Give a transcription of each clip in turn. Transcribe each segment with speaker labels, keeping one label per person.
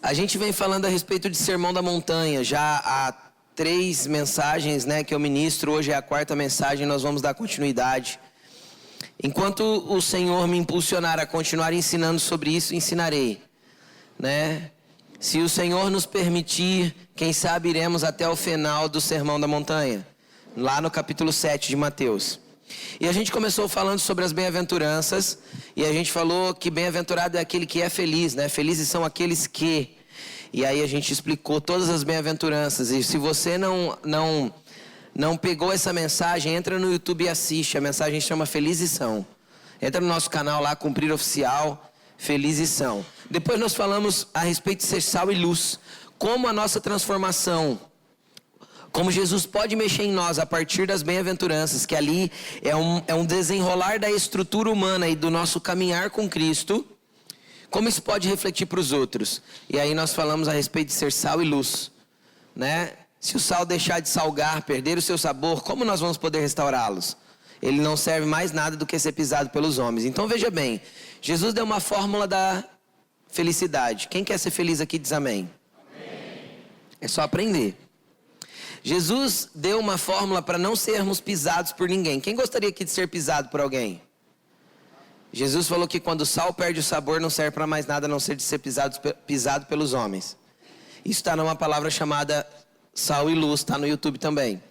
Speaker 1: A gente vem falando a respeito de Sermão da Montanha, já há 3 mensagens, que eu ministro. Hoje é a 4ª mensagem, nós vamos dar continuidade. Enquanto o Senhor me impulsionar a continuar ensinando sobre isso, ensinarei, Se o Senhor nos permitir, quem sabe iremos até o final do Sermão da Montanha, lá no capítulo 7 de Mateus. E a gente começou falando sobre as bem-aventuranças, e a gente falou que bem-aventurado é aquele que é feliz, Felizes são aqueles que... E aí a gente explicou todas as bem-aventuranças. E se você não pegou essa mensagem, entra no YouTube e assiste. A mensagem chama Felizes São. Entra no nosso canal lá, Cumprir Oficial, Felizes São. Depois nós falamos a respeito de ser sal e luz. Como a nossa transformação... Como Jesus pode mexer em nós a partir das bem-aventuranças, que ali é um desenrolar da estrutura humana e do nosso caminhar com Cristo. Como isso pode refletir para os outros? E aí nós falamos a respeito de ser sal e luz, Se o sal deixar de salgar, perder o seu sabor, como nós vamos poder restaurá-los? Ele não serve mais nada do que ser pisado pelos homens. Então veja bem, Jesus deu uma fórmula da felicidade. Quem quer ser feliz aqui diz amém. Amém. É só aprender. Jesus deu uma fórmula para não sermos pisados por ninguém. Quem gostaria aqui de ser pisado por alguém? Jesus falou que quando o sal perde o sabor, não serve para mais nada a não ser de ser pisado pelos homens. Isso está numa palavra chamada sal e luz, está no YouTube também.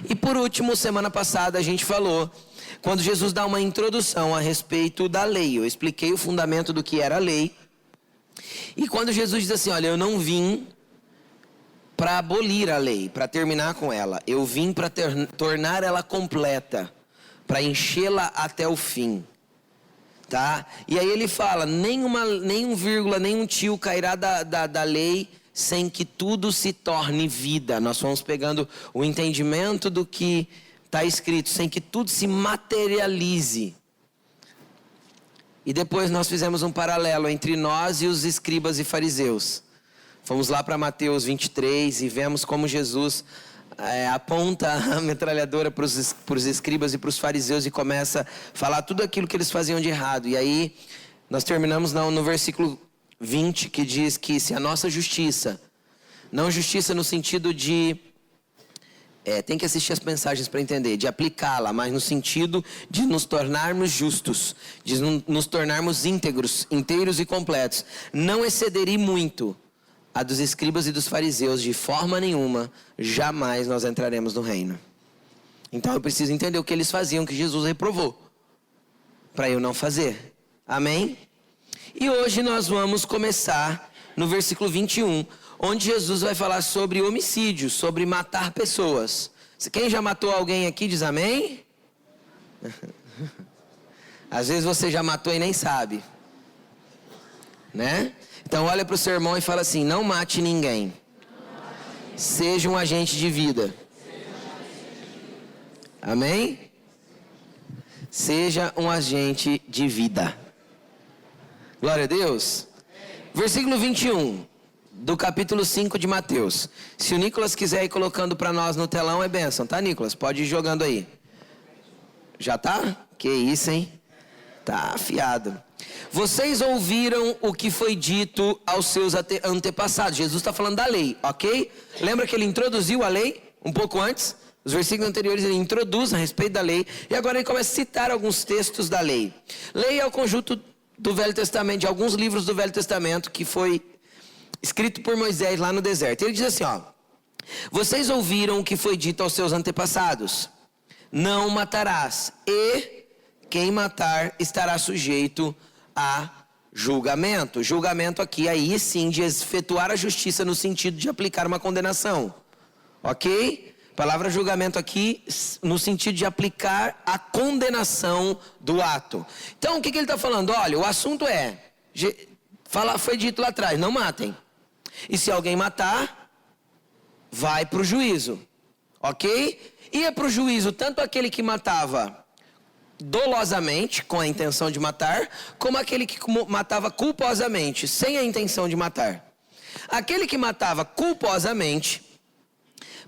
Speaker 1: E por último, semana passada a gente falou, quando Jesus dá uma introdução a respeito da lei. Eu expliquei o fundamento do que era a lei. E quando Jesus diz assim, olha, eu não vim para abolir a lei, para terminar com ela. Eu vim para tornar ela completa, para enchê-la até o fim. E aí ele fala, nenhum vírgula, nenhum tio cairá da lei sem que tudo se torne vida. Nós vamos pegando o entendimento do que está escrito, sem que tudo se materialize. E depois nós fizemos um paralelo entre nós e os escribas e fariseus. Fomos lá para Mateus 23 e vemos como Jesus aponta a metralhadora para os escribas e para os fariseus e começa a falar tudo aquilo que eles faziam de errado. E aí nós terminamos no versículo 20, que diz que se a nossa justiça, não justiça no sentido de... tem que assistir as mensagens para entender, de aplicá-la, mas no sentido de nos tornarmos justos, de nos tornarmos íntegros, inteiros e completos, não excederem muito a dos escribas e dos fariseus, de forma nenhuma, jamais nós entraremos no reino. Então eu preciso entender o que eles faziam, que Jesus reprovou, para eu não fazer. Amém? E hoje nós vamos começar no versículo 21, onde Jesus vai falar sobre homicídio, sobre matar pessoas. Quem já matou alguém aqui diz amém? Às vezes você já matou e nem sabe, Então olha para o seu irmão e fala assim, não mate ninguém. Seja um agente de vida. Amém? Seja um agente de vida. Glória a Deus. Versículo 21 do capítulo 5 de Mateus. Se o Nicolas quiser ir colocando para nós no telão, é bênção, tá, Nicolas? Pode ir jogando aí. Já tá? Que isso, hein? Tá afiado. Vocês ouviram o que foi dito aos seus antepassados. Jesus está falando da lei, ok? Lembra que ele introduziu a lei um pouco antes? Os versículos anteriores ele introduz a respeito da lei. E agora ele começa a citar alguns textos da lei. Lei é o conjunto do Velho Testamento, de alguns livros do Velho Testamento, que foi escrito por Moisés lá no deserto. Ele diz assim, vocês ouviram o que foi dito aos seus antepassados. Não matarás, e quem matar estará sujeito a julgamento. Julgamento aqui, aí sim, de efetuar a justiça no sentido de aplicar uma condenação. Ok? Palavra julgamento aqui no sentido de aplicar a condenação do ato. Então, o que ele está falando? Olha, o assunto foi dito lá atrás, não matem. E se alguém matar, vai para o juízo. Ok? Ia para o juízo tanto aquele que matava dolosamente, com a intenção de matar, como aquele que matava culposamente, sem a intenção de matar. Aquele que matava culposamente,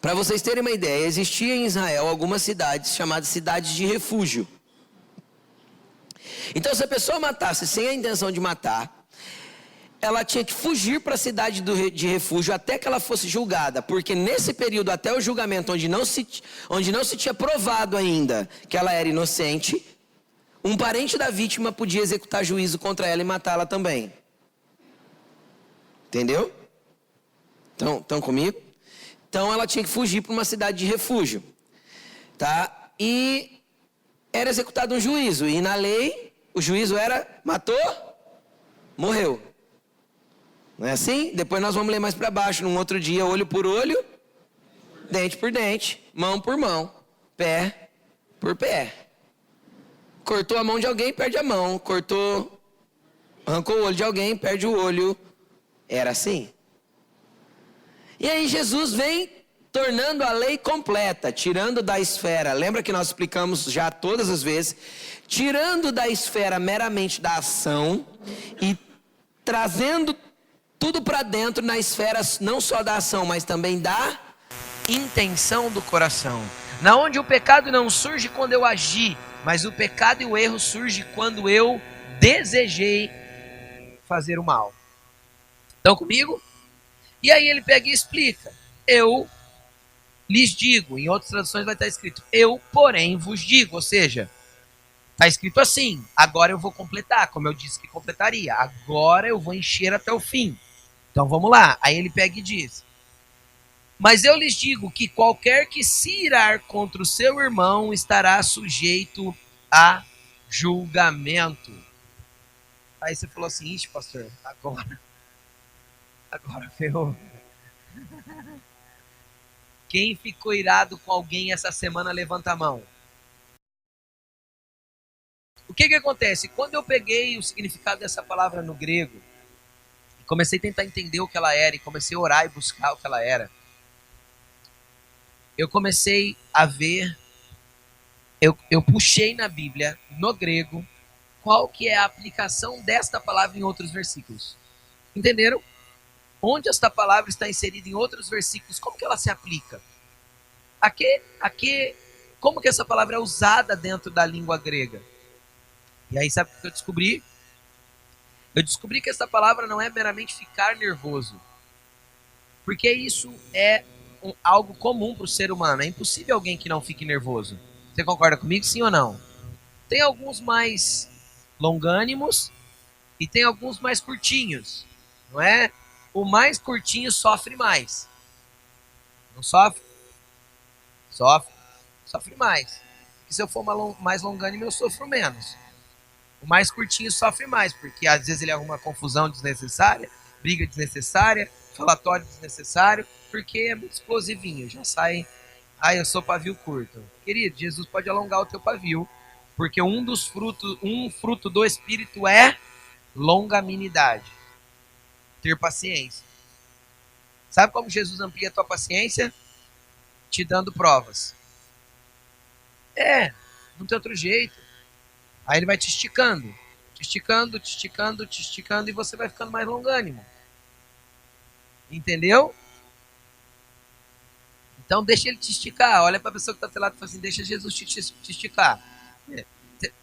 Speaker 1: para vocês terem uma ideia, existia em Israel algumas cidades chamadas cidades de refúgio. Então, se a pessoa matasse sem a intenção de matar, ela tinha que fugir para a cidade de refúgio até que ela fosse julgada, porque nesse período até o julgamento, onde não se tinha provado ainda que ela era inocente, um parente da vítima podia executar juízo contra ela e matá-la também. Entendeu? Estão comigo? Então ela tinha que fugir para uma cidade de refúgio, tá? E era executado um juízo, e na lei o juízo era: matou, morreu. Não é assim? Depois nós vamos ler mais para baixo, num outro dia: olho por olho, dente por dente, mão por mão, pé por pé. Cortou a mão de alguém, perde a mão. Arrancou o olho de alguém, perde o olho. Era assim. E aí Jesus vem tornando a lei completa, tirando da esfera, lembra que nós explicamos já todas as vezes, tirando da esfera meramente da ação e trazendo tudo para dentro na esfera não só da ação, mas também da intenção do coração. Na onde o pecado não surge quando eu agi, mas o pecado e o erro surgem quando eu desejei fazer o mal. Estão comigo? E aí ele pega e explica: eu lhes digo, em outras traduções vai estar escrito: eu, porém, vos digo. Ou seja, está escrito assim: agora eu vou completar, como eu disse que completaria. Agora eu vou encher até o fim. Então vamos lá. Aí ele pega e diz: mas eu lhes digo que qualquer que se irar contra o seu irmão estará sujeito a julgamento. Aí você falou assim: ixi, pastor, agora ferrou. Quem ficou irado com alguém essa semana, levanta a mão. O que acontece? Quando eu peguei o significado dessa palavra no grego, e comecei a tentar entender o que ela era, e comecei a orar e buscar o que ela era, eu comecei a ver, eu puxei na Bíblia, no grego, qual que é a aplicação desta palavra em outros versículos. Entenderam? Onde esta palavra está inserida em outros versículos, como que ela se aplica? Como que essa palavra é usada dentro da língua grega? E aí sabe o que eu descobri? Eu descobri que essa palavra não é meramente ficar nervoso. Porque isso é algo comum para o ser humano. É impossível alguém que não fique nervoso. Você concorda comigo, sim ou não? Tem alguns mais longânimos e tem alguns mais curtinhos. Não é? O mais curtinho sofre mais. Não sofre? Sofre mais. Porque se eu for mais longânimo, eu sofro menos. O mais curtinho sofre mais, porque às vezes ele arruma confusão desnecessária, briga desnecessária, falatório desnecessário, porque é muito explosivinho, já sai: eu sou pavio curto. Querido, Jesus pode alongar o teu pavio, porque um fruto do Espírito é longanimidade, ter paciência. Sabe como Jesus amplia a tua paciência? Te dando provas. Não tem outro jeito. Aí ele vai te esticando, e você vai ficando mais longânimo. Entendeu? Então deixa ele te esticar. Olha para a pessoa que está do teu lado e fala assim: deixa Jesus te esticar. Te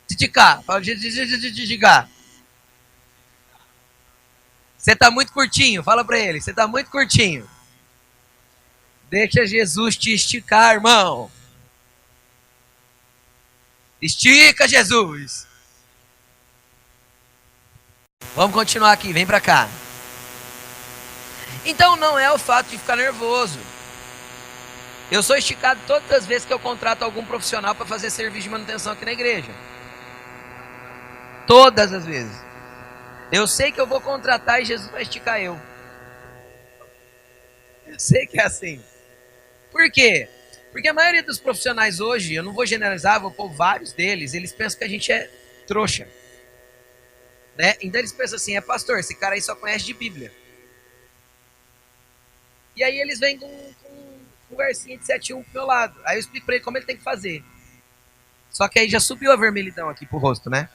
Speaker 1: esticar. Fala: te esticar. Você está muito curtinho. Fala para ele: você está muito curtinho. Deixa Jesus te esticar, irmão. Estica, Jesus. Vamos continuar aqui, vem pra cá. Então não é o fato de ficar nervoso. Eu sou esticado todas as vezes que eu contrato algum profissional para fazer serviço de manutenção aqui na igreja. Todas as vezes. Eu sei que eu vou contratar e Jesus vai esticar eu. Eu sei que é assim. Por quê? Porque a maioria dos profissionais hoje, eu não vou generalizar, vou pôr vários deles, eles pensam que a gente é trouxa. Né? Então eles pensam assim: pastor, esse cara aí só conhece de Bíblia. E aí eles vêm com conversinha de 7-1 pro meu lado. Aí eu explico pra ele como ele tem que fazer. Só que aí já subiu a vermelhidão aqui pro rosto, né?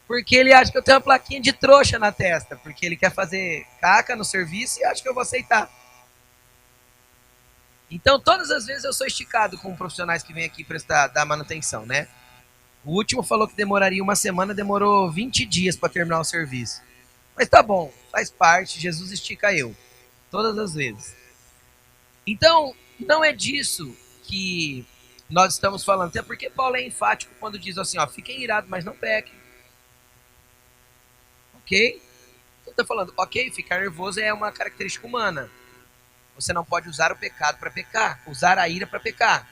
Speaker 1: Porque ele acha que eu tenho uma plaquinha de trouxa na testa, porque ele quer fazer caca no serviço e acha que eu vou aceitar. Então, todas as vezes eu sou esticado com profissionais que vêm aqui dar manutenção, né? O último falou que demoraria uma semana, demorou 20 dias para terminar o serviço.
Speaker 2: Mas tá bom, faz parte, Jesus estica eu, todas as vezes. Então, não é disso que nós estamos falando, até porque Paulo é enfático quando diz assim, ó, fiquem irados, mas não pequem. Ok? Então tá falando, ok, ficar nervoso é uma característica humana. Você não pode usar o pecado para pecar, usar a ira para pecar.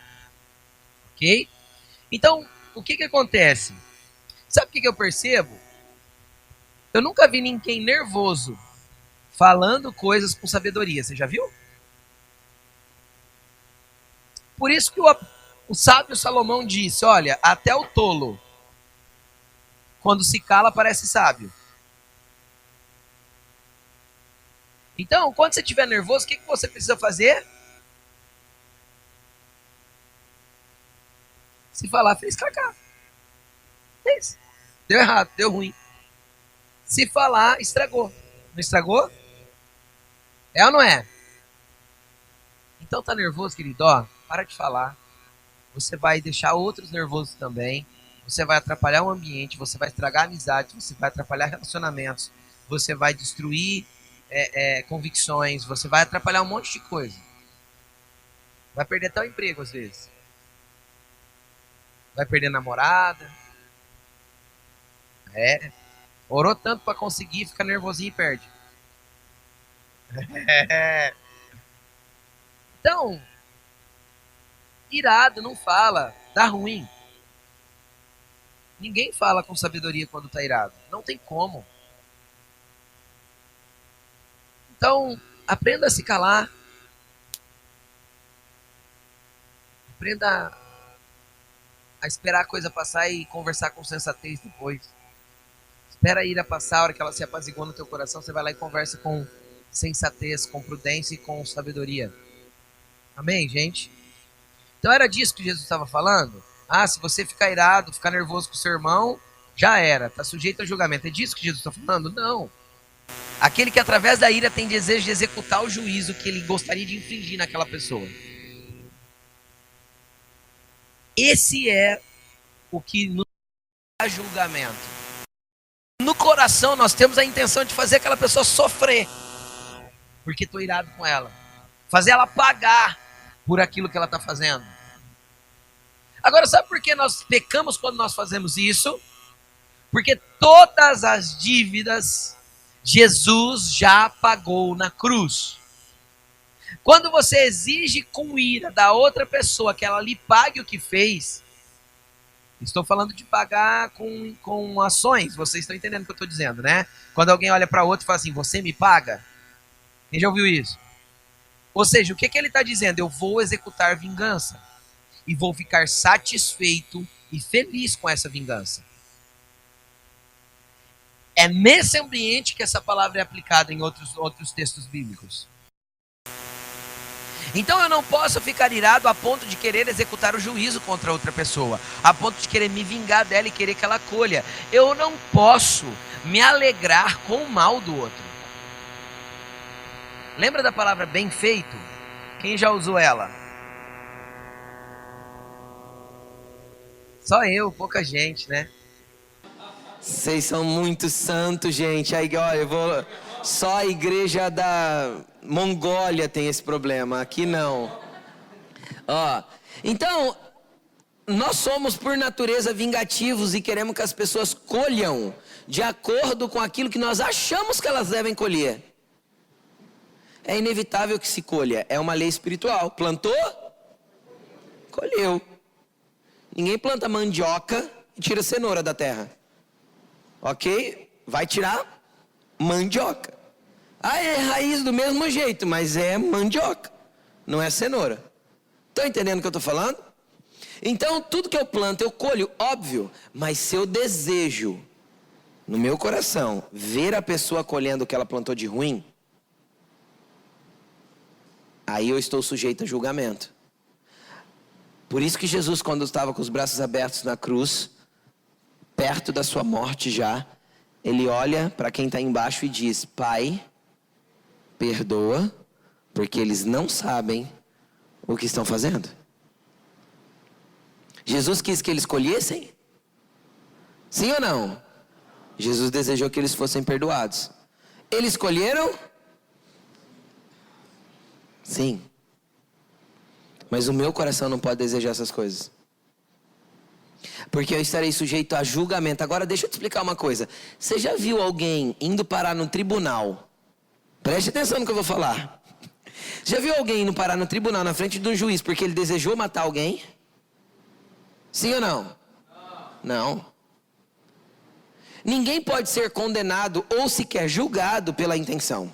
Speaker 2: Ok? Então, o que acontece? Sabe o que eu percebo? Eu nunca vi ninguém nervoso falando coisas com sabedoria. Você já viu? Por isso que o sábio Salomão disse, olha, até o tolo, quando se cala, parece sábio. Então, quando você estiver nervoso, o que você precisa fazer? Se falar, fez cacá. Fez. Deu errado, deu ruim. Se falar, estragou. Não estragou? É ou não é? Então tá nervoso, querido? Ó, para de falar. Você vai deixar outros nervosos também. Você vai atrapalhar o ambiente, você vai estragar amizades, você vai atrapalhar relacionamentos, você vai destruir convicções, você vai atrapalhar um monte de coisa. Vai perder até o emprego às vezes. Vai perder namorada. Orou tanto para conseguir, fica nervosinho e perde. Então, irado não fala, dá ruim. Ninguém fala com sabedoria quando tá irado. Não tem como. Então, aprenda a se calar. Aprenda a esperar a coisa passar e conversar com sensatez depois. Espera a ira passar, a hora que ela se apaziguou no teu coração, você vai lá e conversa com sensatez, com prudência e com sabedoria. Amém, gente? Então era disso que Jesus estava falando? Ah, se você ficar irado, ficar nervoso com o seu irmão, já era, está sujeito a julgamento. É disso que Jesus está falando? Não. Aquele que através da ira tem desejo de executar o juízo que ele gostaria de infligir naquela pessoa. Esse é o que nos dá julgamento. No coração nós temos a intenção de fazer aquela pessoa sofrer, porque estou irado com ela. Fazer ela pagar por aquilo que ela está fazendo. Agora, sabe por que nós pecamos quando nós fazemos isso? Porque todas as dívidas Jesus já pagou na cruz. Quando você exige com ira da outra pessoa que ela lhe pague o que fez, estou falando de pagar com ações, vocês estão entendendo o que eu estou dizendo, né? Quando alguém olha para outro e fala assim, você me paga? Quem já ouviu isso? Ou seja, o que ele está dizendo? Eu vou executar vingança. E vou ficar satisfeito e feliz com essa vingança. É nesse ambiente que essa palavra é aplicada em outros textos bíblicos. Então eu não posso ficar irado a ponto de querer executar o juízo contra outra pessoa, a ponto de querer me vingar dela e querer que ela colha. Eu não posso me alegrar com o mal do outro. Lembra da palavra bem feito? Quem já usou ela? Só eu, pouca gente, né?
Speaker 1: Vocês são muito santos, gente. Aí, olha, só a igreja da Mongólia tem esse problema. Aqui não. Ó, então, nós somos por natureza vingativos e queremos que as pessoas colham de acordo com aquilo que nós achamos que elas devem colher. É inevitável que se colha. É uma lei espiritual. Plantou? Colheu. Ninguém planta mandioca e tira cenoura da terra. Ok? Vai tirar mandioca. Ah, é raiz do mesmo jeito, mas é mandioca. Não é cenoura. Estão entendendo o que eu estou falando? Então, tudo que eu planto, eu colho, óbvio. Mas se eu desejo, no meu coração, ver a pessoa colhendo o que ela plantou de ruim, aí eu estou sujeito a julgamento. Por isso que Jesus, quando estava com os braços abertos na cruz, perto da sua morte já, ele olha para quem está embaixo e diz, Pai, perdoa, porque eles não sabem o que estão fazendo. Jesus quis que eles colhessem? Sim ou não? Jesus desejou que eles fossem perdoados. Eles escolheram? Sim. Mas o meu coração não pode desejar essas coisas. Porque eu estarei sujeito a julgamento. Agora deixa eu te explicar uma coisa. Você já viu alguém indo parar no tribunal? Preste atenção no que eu vou falar. Já viu alguém indo parar no tribunal na frente de um juiz porque ele desejou matar alguém? Sim ou não? Não. Ninguém pode ser condenado ou sequer julgado pela intenção.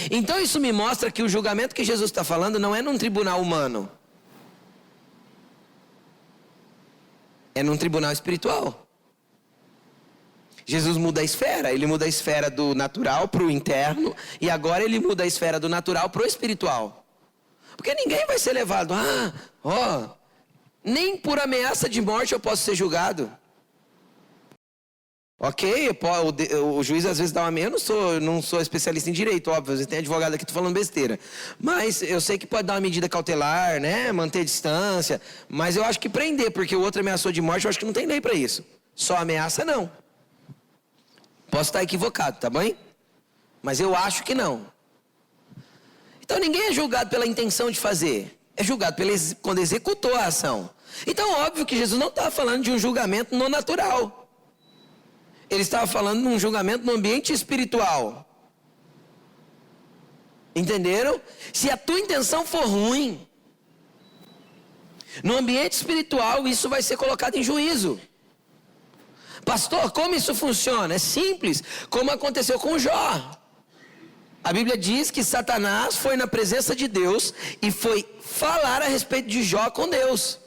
Speaker 1: Então isso me mostra que o julgamento que Jesus está falando não é num tribunal humano. É num tribunal espiritual. Jesus muda a esfera. Ele muda a esfera do natural para o interno. E agora ele muda a esfera do natural para o espiritual. Porque ninguém vai ser levado. Nem por ameaça de morte eu posso ser julgado. Ok, o juiz às vezes dá uma... Eu não sou especialista em direito, óbvio. Às vezes tem advogado aqui, tô falando besteira. Mas eu sei que pode dar uma medida cautelar, né? Manter distância. Mas eu acho que prender, porque o outro ameaçou de morte, eu acho que não tem lei para isso. Só ameaça, não. Posso estar equivocado, tá bem? Mas eu acho que não. Então ninguém é julgado pela intenção de fazer. É julgado quando executou a ação. Então óbvio que Jesus não está falando de um julgamento no natural. Ele estava falando de um julgamento no ambiente espiritual. Entenderam? Se a tua intenção for ruim, no ambiente espiritual isso vai ser colocado em juízo. Pastor, como isso funciona? É simples, como aconteceu com Jó. A Bíblia diz que Satanás foi na presença de Deus e foi falar a respeito de Jó com Deus.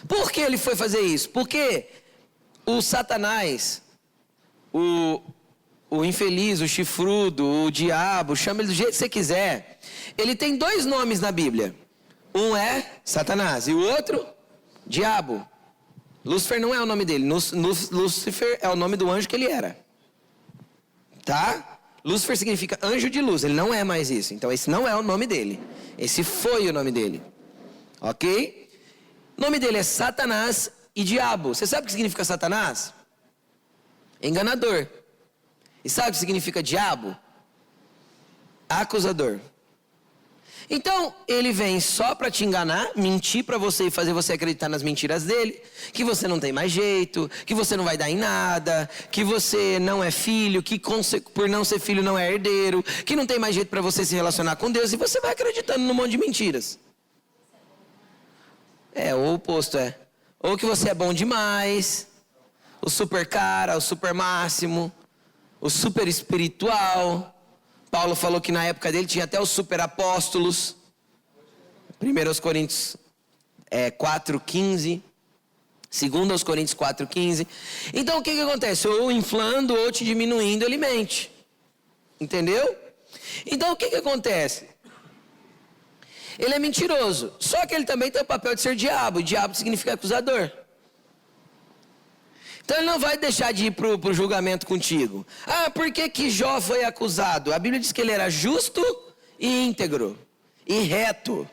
Speaker 1: Por que ele foi fazer isso? Porque o Satanás, o infeliz, o chifrudo, o diabo, chama ele do jeito que você quiser. Ele tem dois nomes na Bíblia. Um é Satanás e o outro, diabo. Lúcifer não é o nome dele. Lúcifer é o nome do anjo que ele era. Tá? Lúcifer significa anjo de luz. Ele não é mais isso. Então esse não é o nome dele. Esse foi o nome dele. Ok? O nome dele é Satanás e diabo. Você sabe o que significa Satanás? Enganador. E sabe o que significa diabo? Acusador. Então, ele vem só para te enganar, mentir para você e fazer você acreditar nas mentiras dele, que você não tem mais jeito, que você não vai dar em nada, que você não é filho, que por não ser filho não é herdeiro, que não tem mais jeito para você se relacionar com Deus, e você vai acreditando num monte de mentiras. Ou o oposto é. Ou que você é bom demais, o super cara, o super máximo, o super espiritual. Paulo falou que na época dele tinha até os super apóstolos. 1 Coríntios 4,15. 2 Coríntios 4,15. Então o que acontece? Ou inflando ou te diminuindo, ele mente. Entendeu? Então o que acontece? Ele é mentiroso. Só que ele também tem o papel de ser diabo. E diabo significa acusador. Então ele não vai deixar de ir para o julgamento contigo. Por que Jó foi acusado? A Bíblia diz que ele era justo e íntegro. E reto.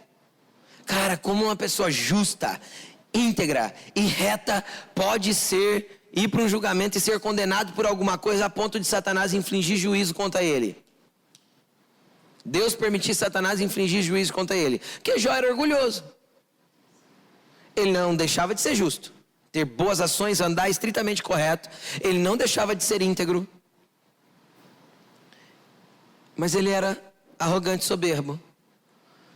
Speaker 1: Cara, como uma pessoa justa, íntegra e reta pode ir para um julgamento e ser condenado por alguma coisa a ponto de Satanás infligir juízo contra ele? Deus permitir Satanás infligir juízo contra ele. Porque Jó era orgulhoso. Ele não deixava de ser justo, ter boas ações, andar estritamente correto. Ele não deixava de ser íntegro. Mas ele era arrogante e soberbo.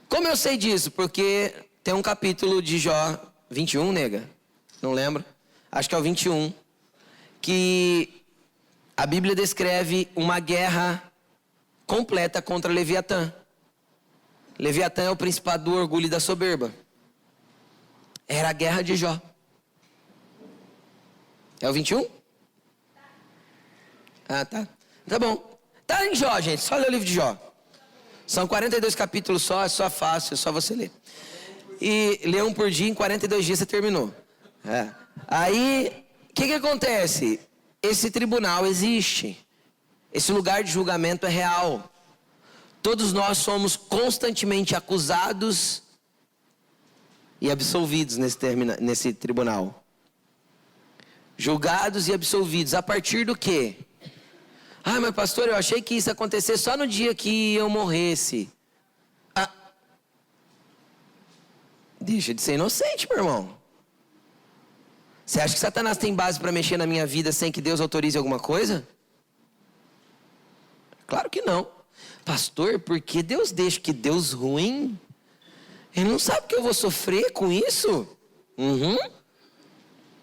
Speaker 1: Como eu sei disso? Porque tem um capítulo de Jó 21, nega? Não lembro. Acho que é o 21. Que a Bíblia descreve uma guerra completa contra Leviatã. Leviatã é o principado do orgulho e da soberba. Era a guerra de Jó. É o 21? Tá. Tá bom. Tá em Jó, gente. Só ler o livro de Jó. São 42 capítulos só, é só fácil, é só você ler. E lê um por dia, em 42 dias você terminou. Aí, o que acontece? Esse tribunal existe. Esse lugar de julgamento é real. Todos nós somos constantemente acusados e absolvidos nesse tribunal. Julgados e absolvidos. A partir do quê? Ah, mas pastor, eu achei que isso ia acontecer só no dia que eu morresse. Ah. Deixa de ser inocente, meu irmão. Você acha que Satanás tem base para mexer na minha vida sem que Deus autorize alguma coisa? Claro que não. Pastor, por que Deus deixa? Que Deus ruim? Ele não sabe que eu vou sofrer com isso?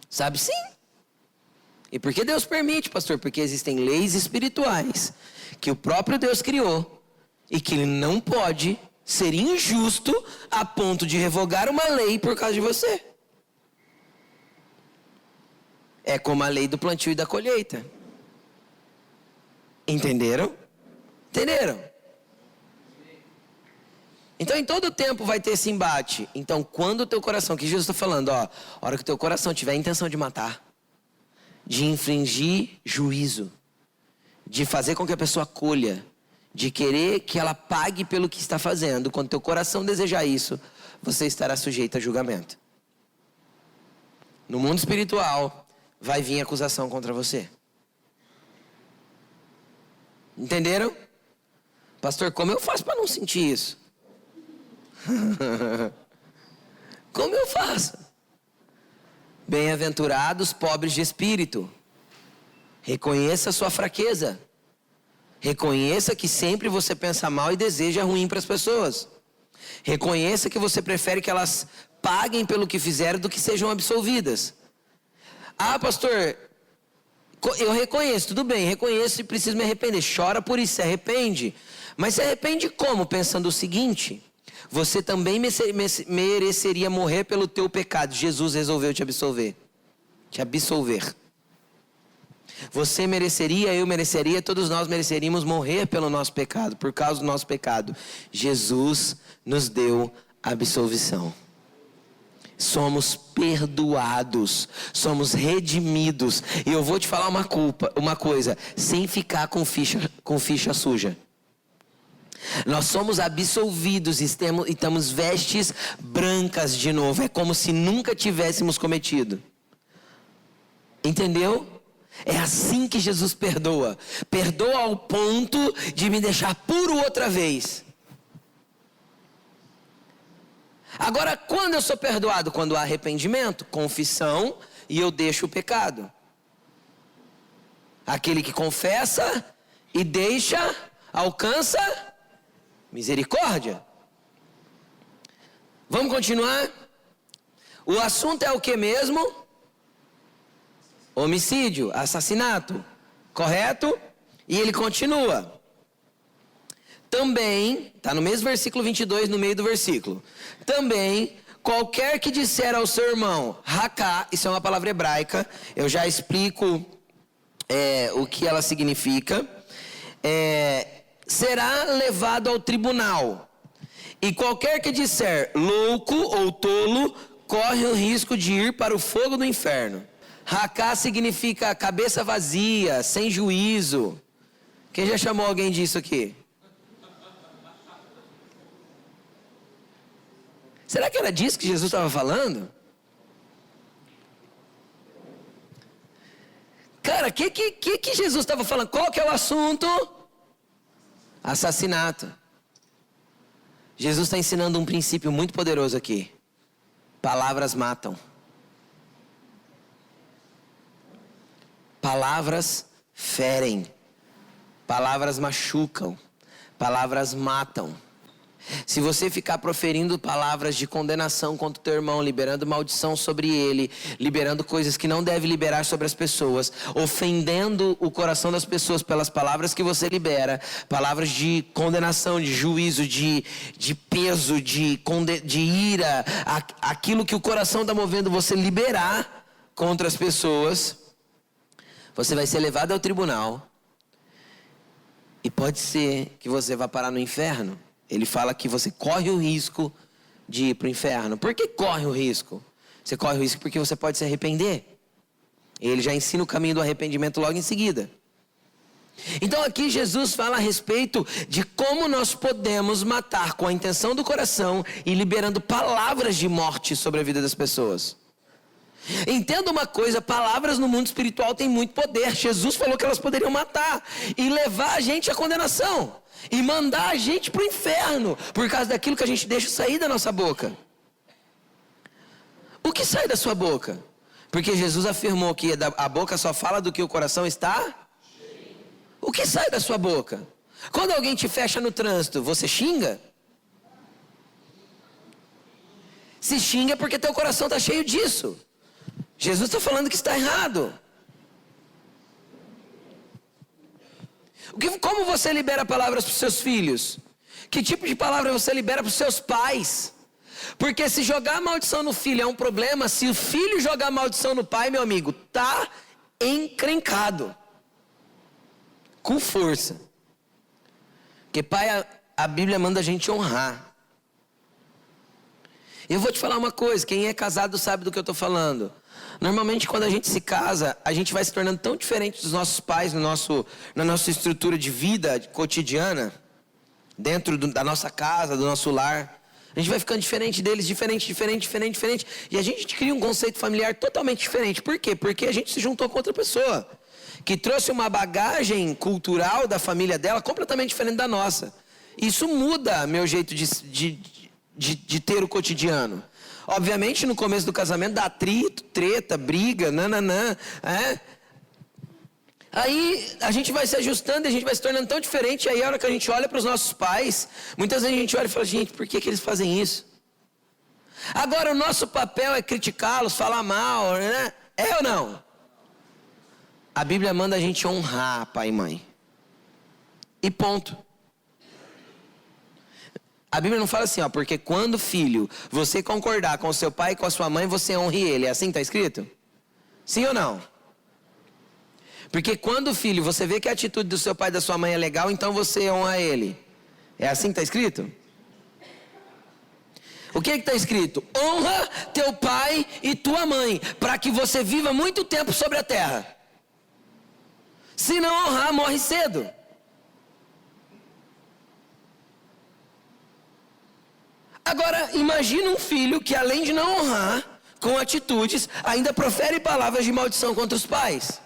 Speaker 1: Sabe sim. E por que Deus permite, pastor? Porque existem leis espirituais que o próprio Deus criou e que Ele não pode ser injusto a ponto de revogar uma lei por causa de você. É como a lei do plantio e da colheita. Entenderam? Entenderam? Então, em todo tempo vai ter esse embate. Então, quando o teu coração, que Jesus está falando, ó, a hora que o teu coração tiver a intenção de matar, de infringir juízo, de fazer com que a pessoa colha, de querer que ela pague pelo que está fazendo, quando teu coração desejar isso, você estará sujeito a julgamento. No mundo espiritual, vai vir acusação contra você. Entenderam? Pastor, como eu faço para não sentir isso? Como eu faço? Bem-aventurados pobres de espírito. Reconheça a sua fraqueza. Reconheça que sempre você pensa mal e deseja ruim para as pessoas. Reconheça que você prefere que elas paguem pelo que fizeram do que sejam absolvidas. Ah, pastor, eu reconheço, tudo bem, reconheço e preciso me arrepender. Chora por isso, se arrepende. Mas se arrepende como? Pensando o seguinte: você também mereceria morrer pelo teu pecado. Jesus resolveu te absolver. Te absolver. Você mereceria, eu mereceria, todos nós mereceríamos morrer pelo nosso pecado, por causa do nosso pecado. Jesus nos deu absolvição. Somos perdoados, somos redimidos. E eu vou te falar uma coisa, sem ficar com ficha suja. Nós somos absolvidos e estamos vestes brancas de novo. É como se nunca tivéssemos cometido. Entendeu? É assim que Jesus perdoa. Perdoa ao ponto de me deixar puro outra vez. Agora, quando eu sou perdoado? Quando há arrependimento, confissão e eu deixo o pecado. Aquele que confessa e deixa, alcança misericórdia. Vamos continuar? O assunto é o que mesmo? Homicídio, assassinato, correto? E ele continua. Também, está no mesmo versículo 22, no meio do versículo. Também, qualquer que disser ao seu irmão, raká, isso é uma palavra hebraica, eu já explico o que ela significa, será levado ao tribunal. E qualquer que disser louco ou tolo, corre o risco de ir para o fogo do inferno. Raká significa cabeça vazia, sem juízo. Quem já chamou alguém disso aqui? Será que era disso que Jesus estava falando? Cara, que Jesus estava falando? Qual que é o assunto? Assassinato. Jesus está ensinando um princípio muito poderoso aqui. Palavras matam. Palavras ferem. Palavras machucam. Palavras matam. Se você ficar proferindo palavras de condenação contra o teu irmão, liberando maldição sobre ele, liberando coisas que não deve liberar sobre as pessoas, ofendendo o coração das pessoas pelas palavras que você libera, palavras de condenação, de juízo, de peso, de ira, aquilo que o coração está movendo você liberar contra as pessoas, você vai ser levado ao tribunal e pode ser que você vá parar no inferno. Ele fala que você corre o risco de ir para o inferno. Por que corre o risco? Você corre o risco porque você pode se arrepender. Ele já ensina o caminho do arrependimento logo em seguida. Então aqui Jesus fala a respeito de como nós podemos matar com a intenção do coração e liberando palavras de morte sobre a vida das pessoas. Entenda uma coisa, palavras no mundo espiritual têm muito poder. Jesus falou que elas poderiam matar e levar a gente à condenação e mandar a gente para o inferno por causa daquilo que a gente deixa sair da nossa boca. O que sai da sua boca? Porque Jesus afirmou que a boca só fala do que o coração está. O que sai da sua boca? Quando alguém te fecha no trânsito, você xinga? Se xinga porque teu coração está cheio disso. Jesus está falando que está errado. Como você libera palavras para os seus filhos? Que tipo de palavra você libera para os seus pais? Porque se jogar maldição no filho é um problema, se o filho jogar maldição no pai, meu amigo, tá encrencado. Com força. Porque pai, a Bíblia manda a gente honrar. Eu vou te falar uma coisa, quem é casado sabe do que eu estou falando. Normalmente quando a gente se casa, a gente vai se tornando tão diferente dos nossos pais na nossa estrutura de vida cotidiana, dentro da nossa casa, do nosso lar. A gente vai ficando diferente deles, diferente. E a gente cria um conceito familiar totalmente diferente. Por quê? Porque a gente se juntou com outra pessoa, que trouxe uma bagagem cultural da família dela completamente diferente da nossa. Isso muda meu jeito de ter o cotidiano. Obviamente, no começo do casamento dá atrito, treta, briga, Aí a gente vai se ajustando, a gente vai se tornando tão diferente. Aí a hora que a gente olha para os nossos pais, muitas vezes a gente olha e fala, gente, por que eles fazem isso? Agora o nosso papel é criticá-los, falar mal, né? É ou não? A Bíblia manda a gente honrar pai e mãe. E ponto. A Bíblia não fala assim, ó, porque quando filho, você concordar com o seu pai e com a sua mãe, você honre ele. É assim que está escrito? Sim ou não? Porque quando filho, você vê que a atitude do seu pai e da sua mãe é legal, então você honra ele. É assim que está escrito? O que está escrito? Honra teu pai e tua mãe, para que você viva muito tempo sobre a terra. Se não honrar, morre cedo. Agora, imagina um filho que além de não honrar, com atitudes, ainda profere palavras de maldição contra os pais.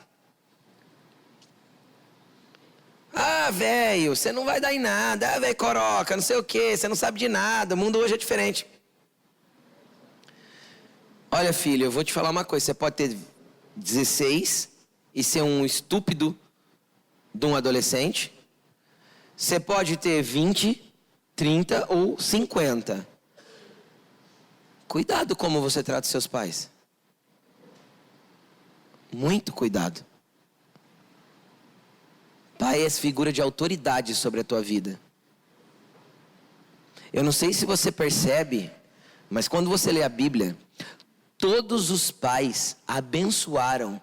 Speaker 1: Ah, velho, você não vai dar em nada. Ah, velho, coroca, não sei o que, você não sabe de nada, o mundo hoje é diferente. Olha, filho, eu vou te falar uma coisa, você pode ter 16 e ser um estúpido de um adolescente. Você pode ter 20, 30 ou 50. Cuidado como você trata seus pais. Muito cuidado. Pai é figura de autoridade sobre a tua vida. Eu não sei se você percebe, mas quando você lê a Bíblia, todos os pais abençoaram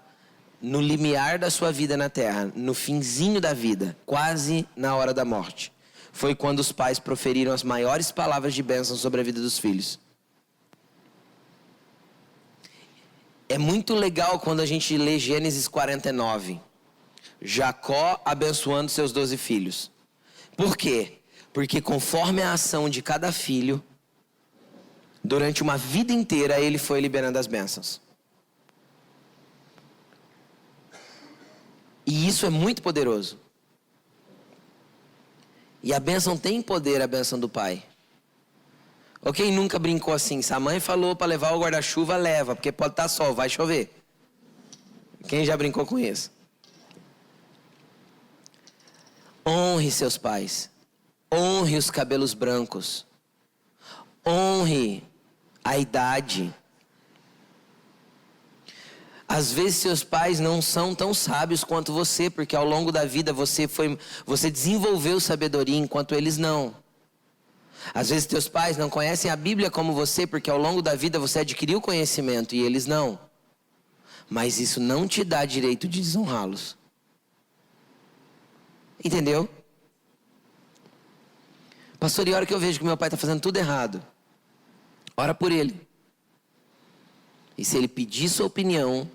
Speaker 1: no limiar da sua vida na terra, no finzinho da vida, quase na hora da morte. Foi quando os pais proferiram as maiores palavras de bênção sobre a vida dos filhos. É muito legal quando a gente lê Gênesis 49. Jacó abençoando seus 12 filhos. Por quê? Porque conforme a ação de cada filho, durante uma vida inteira, ele foi liberando as bênçãos. E isso é muito poderoso. E a bênção tem poder, a bênção do pai. Ou quem nunca brincou assim? Se a mãe falou para levar o guarda-chuva, leva, porque pode estar sol, vai chover. Quem já brincou com isso? Honre seus pais. Honre os cabelos brancos. Honre a idade. Às vezes seus pais não são tão sábios quanto você, porque ao longo da vida você desenvolveu sabedoria enquanto eles não. Às vezes teus pais não conhecem a Bíblia como você, porque ao longo da vida você adquiriu conhecimento e eles não. Mas isso não te dá direito de desonrá-los. Entendeu? Pastor, e a hora que eu vejo que meu pai está fazendo tudo errado, ora por ele. E se ele pedir sua opinião,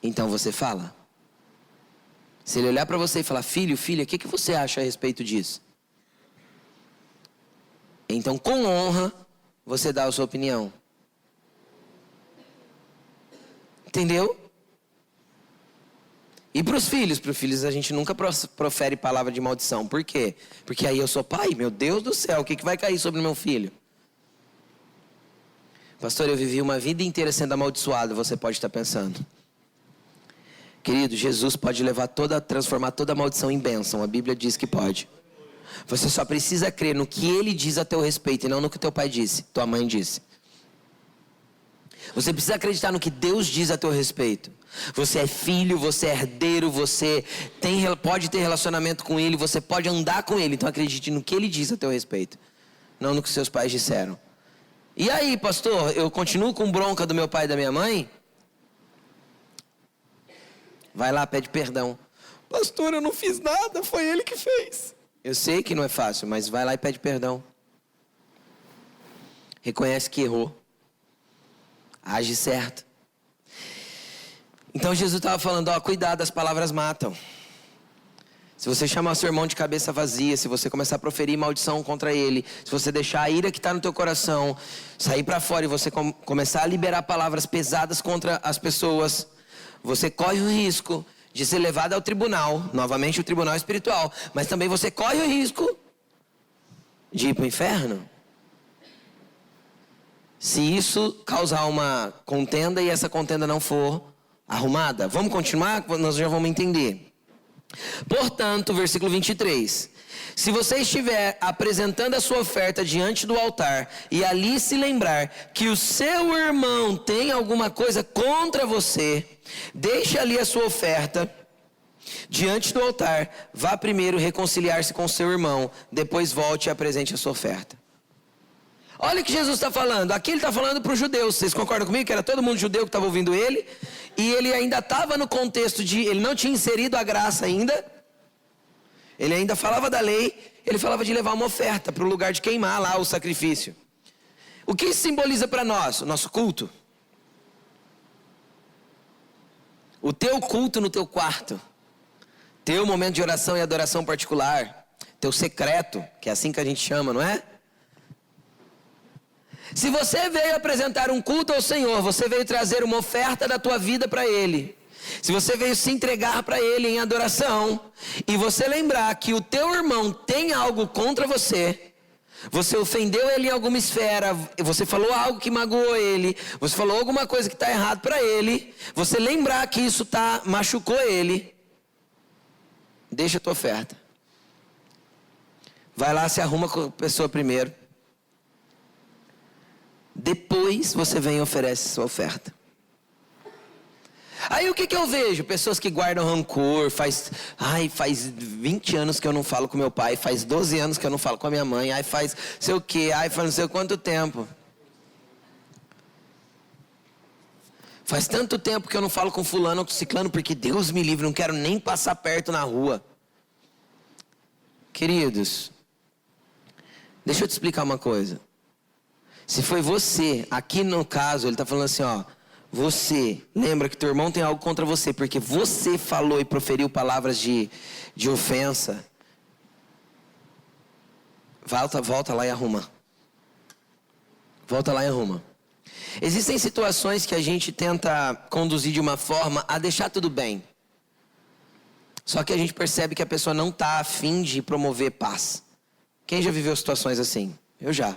Speaker 1: então você fala. Se ele olhar para você e falar, filho, filha, o que você acha a respeito disso? Então, com honra, você dá a sua opinião. Entendeu? E para os filhos a gente nunca profere palavra de maldição. Por quê? Porque aí eu sou pai, meu Deus do céu, o que vai cair sobre o meu filho? Pastor, eu vivi uma vida inteira sendo amaldiçoado, você pode estar pensando. Querido, Jesus pode transformar toda maldição em bênção, a Bíblia diz que pode. Você só precisa crer no que Ele diz a teu respeito e não no que teu pai disse, tua mãe disse. Você precisa acreditar no que Deus diz a teu respeito. Você é filho, você é herdeiro, você pode ter relacionamento com Ele, você pode andar com Ele. Então acredite no que Ele diz a teu respeito, não no que seus pais disseram. E aí, pastor, eu continuo com bronca do meu pai e da minha mãe? Vai lá, pede perdão. Pastor, eu não fiz nada, foi ele que fez. Eu sei que não é fácil, mas vai lá e pede perdão. Reconhece que errou. Age certo. Então Jesus estava falando, cuidado, as palavras matam. Se você chamar seu irmão de cabeça vazia, se você começar a proferir maldição contra ele, se você deixar a ira que está no teu coração sair para fora e você começar a liberar palavras pesadas contra as pessoas, você corre o risco de ser levado ao tribunal, novamente o tribunal espiritual, mas também você corre o risco de ir para o inferno. Se isso causar uma contenda e essa contenda não for arrumada. Vamos continuar? Nós já vamos entender. Portanto, versículo 23. Se você estiver apresentando a sua oferta diante do altar e ali se lembrar que o seu irmão tem alguma coisa contra você, deixe ali a sua oferta diante do altar, vá primeiro reconciliar-se com seu irmão, depois volte e apresente a sua oferta. Olha o que Jesus está falando. Aqui ele está falando para os judeus. Vocês concordam comigo que era todo mundo judeu que estava ouvindo ele? E ele ainda estava no contexto de... Ele não tinha inserido a graça ainda. Ele ainda falava da lei. Ele falava de levar uma oferta para o lugar de queimar lá o sacrifício. O que isso simboliza para nós? O nosso culto. O teu culto no teu quarto. Teu momento de oração e adoração particular. Teu secreto, que é assim que a gente chama, não é? Se você veio apresentar um culto ao Senhor, você veio trazer uma oferta da tua vida para Ele. Se você veio se entregar para Ele em adoração, e você lembrar que o teu irmão tem algo contra você, você ofendeu ele em alguma esfera, você falou algo que magoou ele, você falou alguma coisa que está errado para ele, você lembrar que isso machucou ele, deixa a tua oferta. Vai lá, se arruma com a pessoa primeiro. Depois você vem e oferece sua oferta. Aí o que eu vejo? Pessoas que guardam rancor. Faz 20 anos que eu não falo com meu pai. Faz 12 anos que eu não falo com a minha mãe. Aí faz sei o quê. Aí faz não sei quanto tempo. Faz tanto tempo que eu não falo com fulano ou com ciclano. Porque Deus me livre, não quero nem passar perto na rua. Queridos, deixa eu te explicar uma coisa. Se foi você, aqui no caso, ele está falando assim, você, lembra que teu irmão tem algo contra você, porque você falou e proferiu palavras de ofensa. Volta lá e arruma. Volta lá e arruma. Existem situações que a gente tenta conduzir de uma forma a deixar tudo bem. Só que a gente percebe que a pessoa não está a fim de promover paz. Quem já viveu situações assim? Eu já.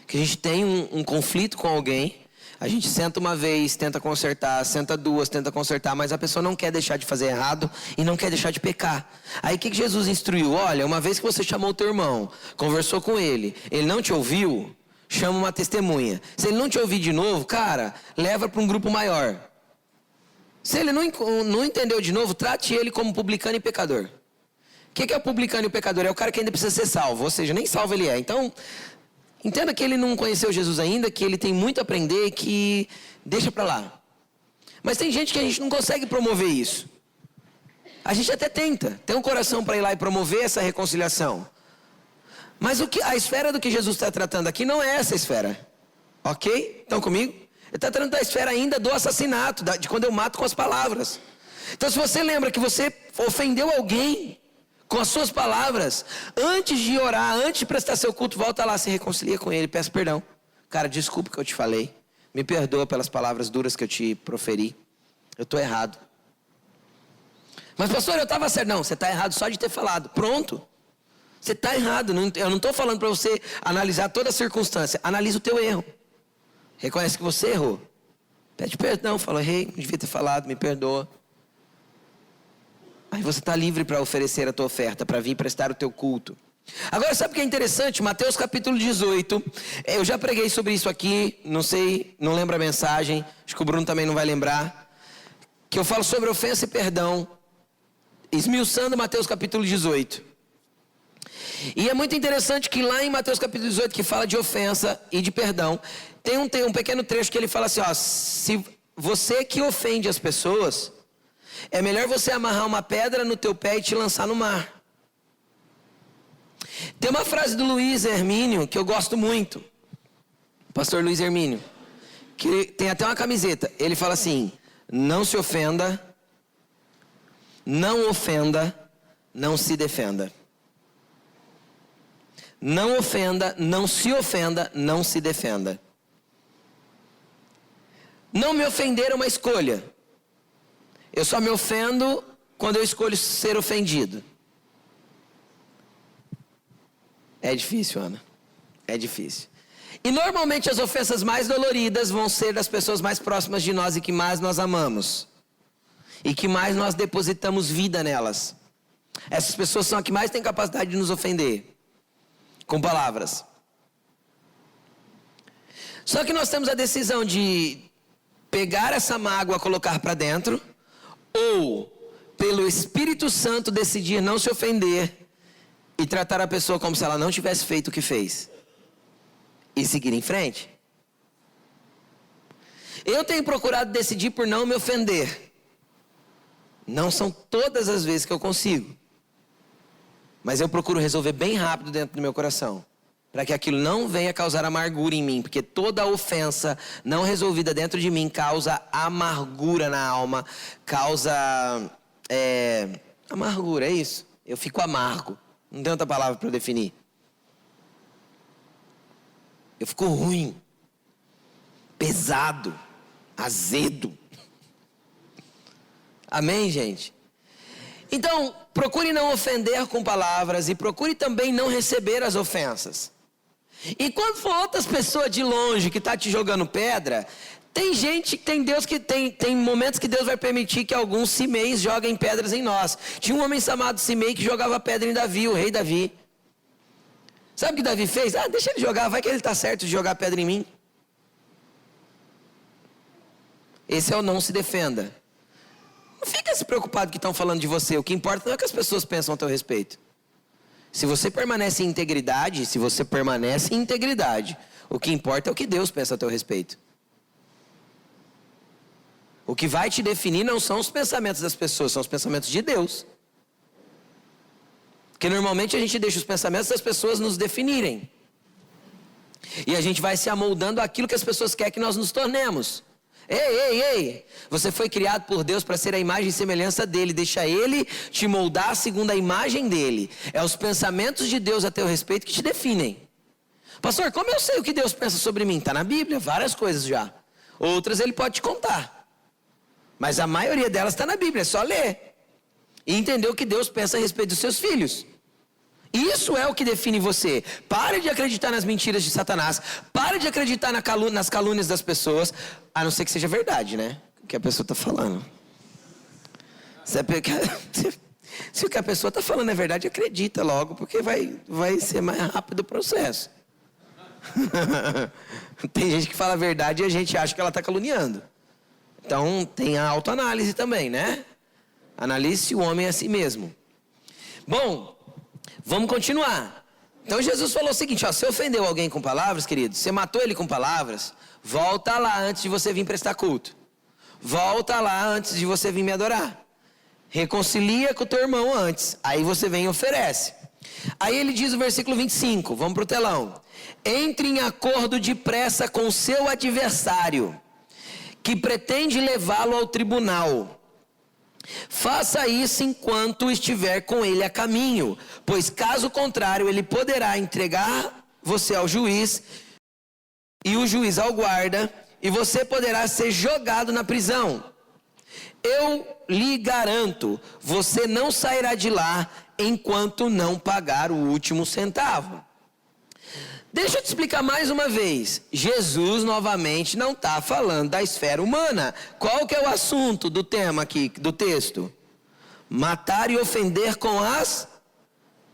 Speaker 1: Que a gente tem um conflito com alguém, a gente senta uma vez, tenta consertar, senta duas, tenta consertar, mas a pessoa não quer deixar de fazer errado e não quer deixar de pecar. Aí o que Jesus instruiu? Olha, uma vez que você chamou o teu irmão, conversou com ele não te ouviu, chama uma testemunha. Se ele não te ouvir de novo, cara, leva para um grupo maior. Se ele não entendeu de novo, trate ele como publicano e pecador. O que é o publicano e o pecador? É o cara que ainda precisa ser salvo, ou seja, nem salvo ele é. Então... entenda que ele não conheceu Jesus ainda, que ele tem muito a aprender, que deixa para lá. Mas tem gente que a gente não consegue promover isso. A gente até tenta, tem um coração para ir lá e promover essa reconciliação. Mas a esfera do que Jesus está tratando aqui não é essa esfera. Ok? Estão comigo? Ele está tratando da esfera ainda do assassinato, de quando eu mato com as palavras. Então se você lembra que você ofendeu alguém com as suas palavras, antes de orar, antes de prestar seu culto, volta lá, se reconcilia com ele, peça perdão. Cara, desculpa que eu te falei. Me perdoa pelas palavras duras que eu te proferi. Eu estou errado. Mas pastor, eu estava certo. Não, você está errado só de ter falado. Pronto. Você está errado. Eu não estou falando para você analisar toda a circunstância. Analisa o teu erro. Reconhece que você errou. Pede perdão. Fala, errei, não devia ter falado, me perdoa. Aí você está livre para oferecer a tua oferta, para vir prestar o teu culto. Agora, sabe o que é interessante? Mateus capítulo 18. Eu já preguei sobre isso aqui. Não sei, não lembro a mensagem. Acho que o Bruno também não vai lembrar. Que eu falo sobre ofensa e perdão. Esmiuçando Mateus capítulo 18. E é muito interessante que lá em Mateus capítulo 18, que fala de ofensa e de perdão, tem um pequeno trecho que ele fala assim, ó, se você que ofende as pessoas, é melhor você amarrar uma pedra no teu pé e te lançar no mar. Tem uma frase do Luiz Hermínio que eu gosto muito, pastor Luiz Hermínio, que tem até uma camiseta. Ele fala assim, não se ofenda, não ofenda, não se defenda. Não ofenda, não se ofenda, não se defenda. Não me ofender é uma escolha. Eu só me ofendo quando eu escolho ser ofendido. É difícil, Ana. É difícil. E normalmente as ofensas mais doloridas vão ser das pessoas mais próximas de nós e que mais nós amamos. E que mais nós depositamos vida nelas. Essas pessoas são as que mais têm capacidade de nos ofender. Com palavras. Só que nós temos a decisão de pegar essa mágoa, colocar para dentro, ou pelo Espírito Santo decidir não se ofender e tratar a pessoa como se ela não tivesse feito o que fez e seguir em frente. Eu tenho procurado decidir por não me ofender. Não são todas as vezes que eu consigo. Mas eu procuro resolver bem rápido dentro do meu coração. Para que aquilo não venha causar amargura em mim. Porque toda ofensa não resolvida dentro de mim causa amargura na alma. Causa amargura, é isso. Eu fico amargo. Não tem outra palavra para eu definir. Eu fico ruim. Pesado. Azedo. Amém, gente? Então, procure não ofender com palavras e procure também não receber as ofensas. E quando for outras pessoas de longe que está te jogando pedra, tem gente, tem Deus que tem momentos que Deus vai permitir que alguns Simeis joguem pedras em nós. Tinha um homem chamado Simei que jogava pedra em Davi, o rei Davi. Sabe o que Davi fez? Deixa ele jogar, vai que ele está certo de jogar pedra em mim. Esse é o não se defenda. Não fica se preocupado que estão falando de você. O que importa não é o que as pessoas pensam a teu respeito. Se você permanece em integridade, o que importa é o que Deus pensa a teu respeito. O que vai te definir não são os pensamentos das pessoas, são os pensamentos de Deus. Porque normalmente a gente deixa os pensamentos das pessoas nos definirem. E a gente vai se amoldando àquilo que as pessoas querem que nós nos tornemos. Ei, você foi criado por Deus para ser a imagem e semelhança dele. Deixa ele te moldar segundo a imagem dele. É os pensamentos de Deus a teu respeito que te definem. Pastor, como eu sei o que Deus pensa sobre mim? Está na Bíblia, várias coisas já. Outras ele pode te contar. Mas a maioria delas está na Bíblia, é só ler. E entender o que Deus pensa a respeito dos seus filhos. Isso é o que define você. Pare de acreditar nas mentiras de Satanás. Pare de acreditar nas calúnias das pessoas. A não ser que seja verdade, né? O que a pessoa está falando. Se o que a pessoa está falando é verdade, acredita logo. Porque vai ser mais rápido o processo. Tem gente que fala a verdade e a gente acha que ela está caluniando. Então tem a autoanálise também, né? Analise se o homem é a si mesmo. Bom, vamos continuar. Então Jesus falou o seguinte, você ofendeu alguém com palavras, querido? Você matou ele com palavras? Volta lá antes de você vir prestar culto. Volta lá antes de você vir me adorar. Reconcilia com o teu irmão antes. Aí você vem e oferece. Aí ele diz o versículo 25, vamos para o telão. Entre em acordo depressa com o seu adversário, que pretende levá-lo ao tribunal. Faça isso enquanto estiver com ele a caminho, pois caso contrário ele poderá entregar você ao juiz e o juiz ao guarda e você poderá ser jogado na prisão. Eu lhe garanto, você não sairá de lá enquanto não pagar o último centavo. Deixa eu te explicar mais uma vez. Jesus novamente não está falando da esfera humana. Qual que é o assunto do tema aqui, do texto? Matar e ofender com as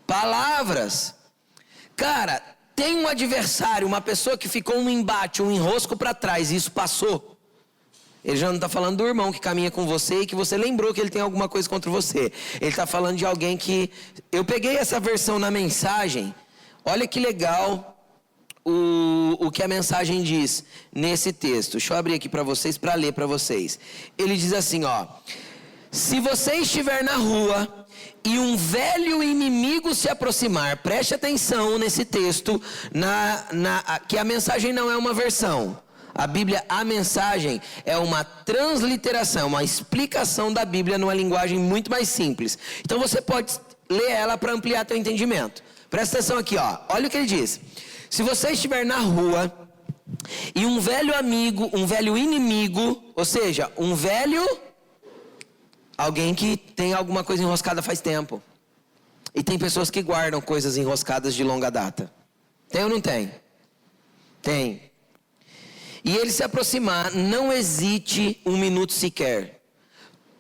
Speaker 1: palavras. Cara, tem um adversário, uma pessoa que ficou um embate, um enrosco para trás, e isso passou. Ele já não está falando do irmão que caminha com você e que você lembrou que ele tem alguma coisa contra você. Ele está falando de alguém que... Eu peguei essa versão na mensagem. Olha que legal o que a mensagem diz nesse texto. Deixa eu abrir aqui para vocês, para ler para vocês. Ele diz assim, ó. Se você estiver na rua e um velho inimigo se aproximar, preste atenção nesse texto, que a mensagem não é uma versão. A Bíblia, a mensagem, é uma transliteração, uma explicação da Bíblia numa linguagem muito mais simples. Então você pode ler ela para ampliar teu entendimento. Presta atenção aqui, ó. Olha o que ele diz. Se você estiver na rua e um velho amigo, um velho inimigo, ou seja, um velho, alguém que tem alguma coisa enroscada faz tempo. E tem pessoas que guardam coisas enroscadas de longa data. Tem ou não tem? Tem. E ele se aproximar, não hesite um minuto sequer.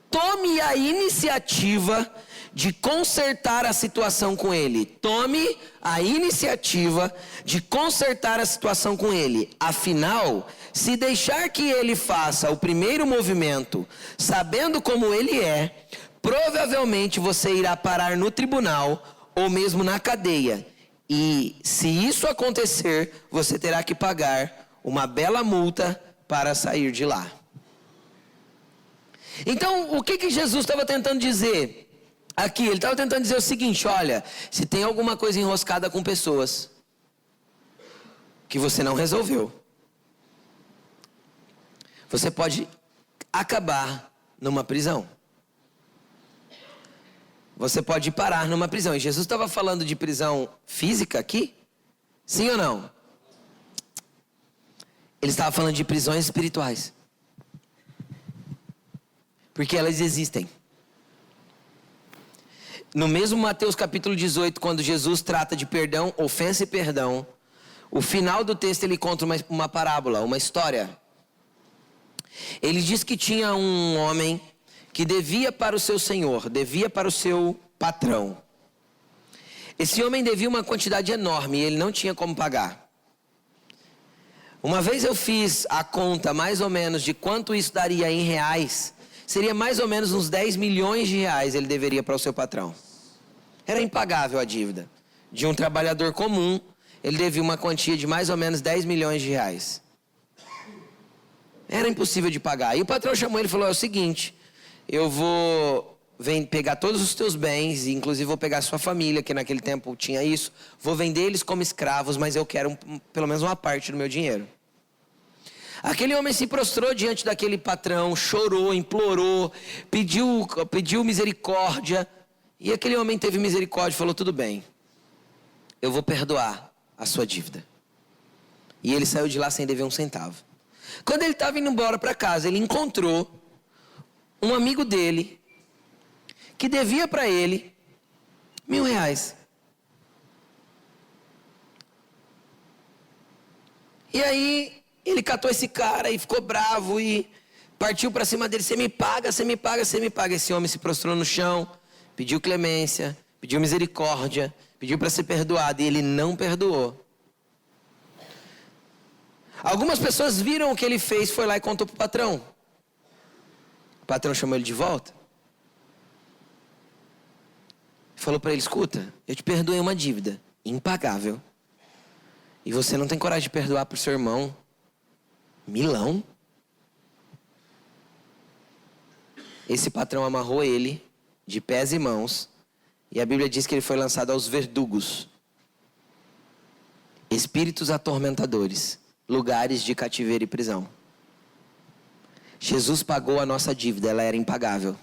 Speaker 1: Tome a iniciativa de consertar a situação com ele. Tome a iniciativa de consertar a situação com ele. Afinal, se deixar que ele faça o primeiro movimento, sabendo como ele é, provavelmente você irá parar no tribunal ou mesmo na cadeia. E se isso acontecer, você terá que pagar uma bela multa para sair de lá. Então, o que Jesus estava tentando dizer aqui? Ele estava tentando dizer o seguinte: olha, se tem alguma coisa enroscada com pessoas que você não resolveu, você pode acabar numa prisão. Você pode parar numa prisão. E Jesus estava falando de prisão física aqui? Sim ou não? Ele estava falando de prisões espirituais. Porque elas existem. No mesmo Mateus capítulo 18, quando Jesus trata de perdão, ofensa e perdão, o final do texto ele conta uma parábola, uma história. Ele diz que tinha um homem que devia para o seu senhor, devia para o seu patrão. Esse homem devia uma quantidade enorme e ele não tinha como pagar. Uma vez eu fiz a conta mais ou menos de quanto isso daria em reais. Seria mais ou menos uns 10 milhões de reais ele deveria para o seu patrão. Era impagável a dívida. De um trabalhador comum, ele devia uma quantia de mais ou menos 10 milhões de reais. Era impossível de pagar. E o patrão chamou ele e falou: é o seguinte, eu vou pegar todos os teus bens, e inclusive vou pegar a sua família, que naquele tempo tinha isso, vou vender eles como escravos, mas eu quero pelo menos uma parte do meu dinheiro. Aquele homem se prostrou diante daquele patrão, chorou, implorou, pediu misericórdia, e aquele homem teve misericórdia e falou: tudo bem, eu vou perdoar a sua dívida. E ele saiu de lá sem dever um centavo. Quando ele estava indo embora para casa, ele encontrou um amigo dele, que devia para ele R$1.000. E aí, ele catou esse cara e ficou bravo e partiu para cima dele: você me paga, você me paga, você me paga. Esse homem se prostrou no chão, pediu clemência, pediu misericórdia, pediu para ser perdoado, e ele não perdoou. Algumas pessoas viram o que ele fez, foi lá e contou para o patrão. O patrão chamou ele de volta. Falou para ele: escuta, eu te perdoei uma dívida impagável. E você não tem coragem de perdoar para o seu irmão milão? Esse patrão amarrou ele de pés e mãos. E a Bíblia diz que ele foi lançado aos verdugos. Espíritos atormentadores. Lugares de cativeiro e prisão. Jesus pagou a nossa dívida, ela era impagável.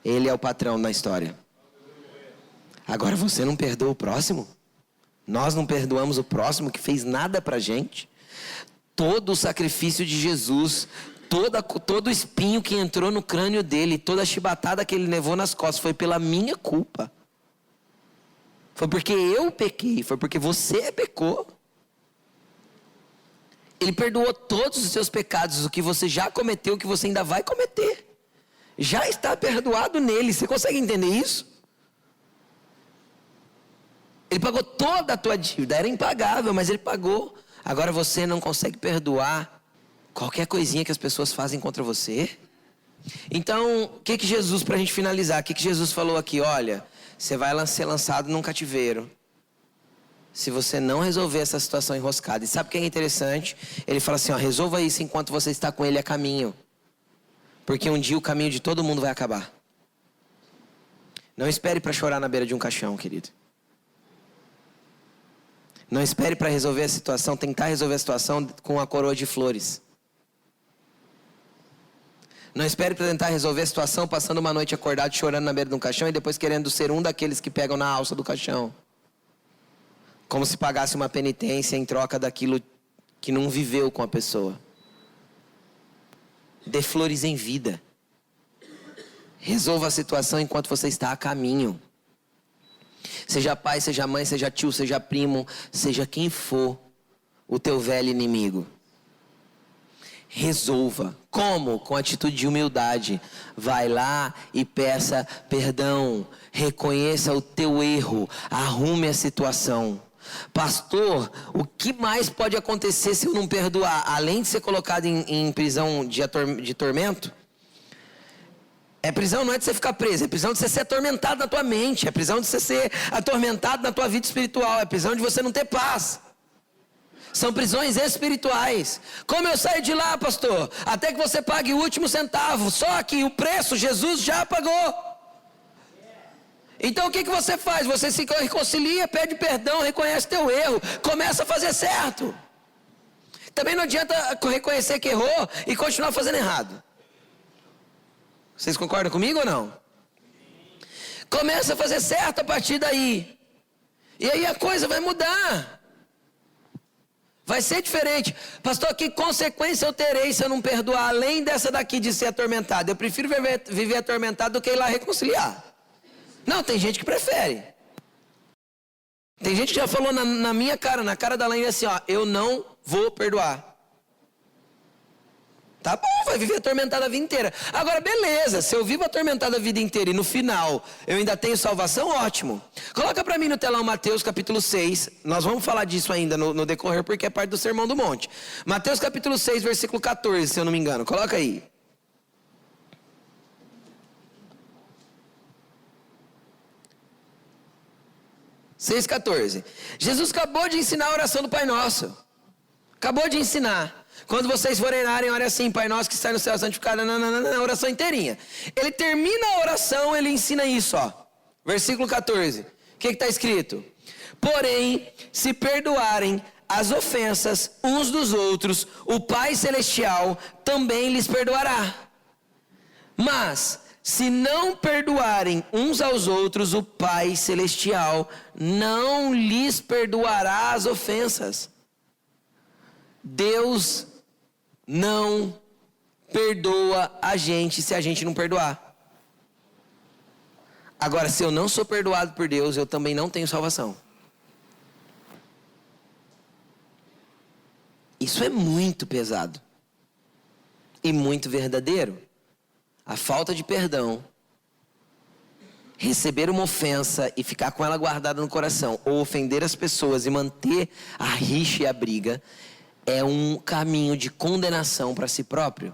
Speaker 1: Ele é o patrão na história. Agora você não perdoa o próximo? Nós não perdoamos o próximo que fez nada pra gente? Todo o sacrifício de Jesus, todo o espinho que entrou no crânio dele, toda a chibatada que ele levou nas costas, foi pela minha culpa. Foi porque eu pequei, foi porque você pecou. Ele perdoou todos os seus pecados, o que você já cometeu, o que você ainda vai cometer. Já está perdoado nele. Você consegue entender isso? Ele pagou toda a tua dívida, era impagável, mas ele pagou. Agora você não consegue perdoar qualquer coisinha que as pessoas fazem contra você? Então, o que Jesus, para a gente finalizar, o que Jesus falou aqui? Olha, você vai ser lançado num cativeiro se você não resolver essa situação enroscada. E sabe o que é interessante? Ele fala assim, ó, resolva isso enquanto você está com ele a caminho. Porque um dia o caminho de todo mundo vai acabar. Não espere para chorar na beira de um caixão, querido. Não espere para resolver a situação, tentar resolver a situação com a coroa de flores. Não espere para tentar resolver a situação passando uma noite acordado, chorando na beira de um caixão e depois querendo ser um daqueles que pegam na alça do caixão. Como se pagasse uma penitência em troca daquilo que não viveu com a pessoa. Dê flores em vida. Resolva a situação enquanto você está a caminho. Seja pai, seja mãe, seja tio, seja primo, seja quem for o teu velho inimigo. Resolva. Como? Com atitude de humildade. Vai lá e peça perdão. Reconheça o teu erro. Arrume a situação. Pastor, o que mais pode acontecer se eu não perdoar? Além de ser colocado em prisão de tormento? Prisão não é de você ficar preso, é prisão de você ser atormentado na tua mente, é prisão de você ser atormentado na tua vida espiritual, é prisão de você não ter paz. São prisões espirituais. Como eu saio de lá, pastor? Até que você pague o último centavo. Só que o preço Jesus já pagou. Então o que você faz? Você se reconcilia, pede perdão, reconhece teu erro, começa a fazer certo. Também não adianta reconhecer que errou e continuar fazendo errado. Vocês concordam comigo ou não? Começa a fazer certo a partir daí. E aí a coisa vai mudar. Vai ser diferente. Pastor, que consequência eu terei se eu não perdoar, além dessa daqui de ser atormentado? Eu prefiro viver atormentado do que ir lá reconciliar. Não, tem gente que prefere. Tem gente que já falou na minha cara, na cara da Laine assim, ó, eu não vou perdoar. Tá bom, vai viver atormentado a vida inteira. Agora, beleza, se eu vivo atormentado a vida inteira e no final eu ainda tenho salvação, ótimo. Coloca pra mim no telão Mateus capítulo 6. Nós vamos falar disso ainda no decorrer, porque é parte do Sermão do Monte. Mateus capítulo 6, versículo 14, se eu não me engano. Coloca aí. Seis 14. Jesus acabou de ensinar a oração do Pai Nosso. Acabou de ensinar. Quando vocês forem orarem, ore assim, Pai Nosso que está no céu, santificado, na oração inteirinha. Ele termina a oração, ele ensina isso, ó. Versículo 14. O que está escrito? Porém, se perdoarem as ofensas uns dos outros, o Pai Celestial também lhes perdoará. Mas, se não perdoarem uns aos outros, o Pai Celestial não lhes perdoará as ofensas. Deus não perdoa a gente se a gente não perdoar. Agora, se eu não sou perdoado por Deus, eu também não tenho salvação. Isso é muito pesado e muito verdadeiro. A falta de perdão, receber uma ofensa e ficar com ela guardada no coração, ou ofender as pessoas e manter a rixa e a briga, é um caminho de condenação para si próprio.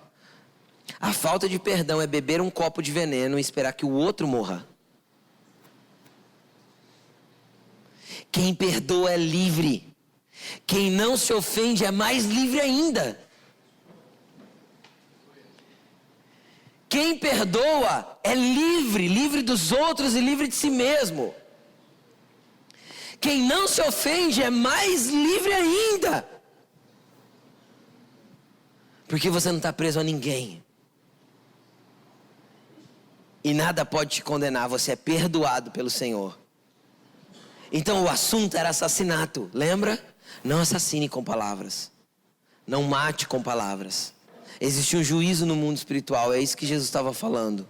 Speaker 1: A falta de perdão é beber um copo de veneno e esperar que o outro morra. Quem perdoa é livre. Quem não se ofende é mais livre ainda. Quem perdoa é livre, livre dos outros e livre de si mesmo. Quem não se ofende é mais livre ainda. Porque você não está preso a ninguém. E nada pode te condenar, você é perdoado pelo Senhor. Então o assunto era assassinato, lembra? Não assassine com palavras. Não mate com palavras. Existe um juízo no mundo espiritual, é isso que Jesus estava falando.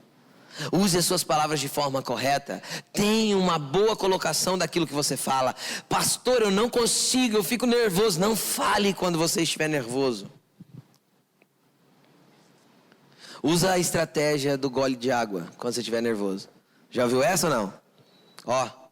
Speaker 1: Use as suas palavras de forma correta. Tenha uma boa colocação daquilo que você fala. Pastor, eu não consigo, eu fico nervoso. Não fale quando você estiver nervoso. Usa a estratégia do gole de água quando você estiver nervoso. Já ouviu essa ou não? Ó.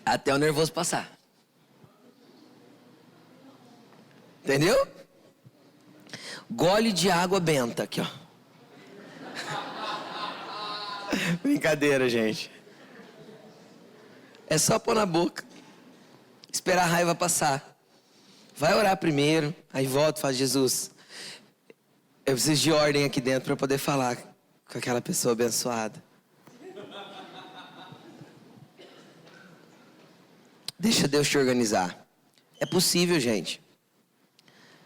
Speaker 1: Até o nervoso passar. Entendeu? Gole de água benta aqui, ó. Brincadeira, gente. É só pôr na boca. Esperar a raiva passar. Vai orar primeiro, aí volta e fala: Jesus, eu preciso de ordem aqui dentro para poder falar com aquela pessoa abençoada. Deixa Deus te organizar. É possível, gente.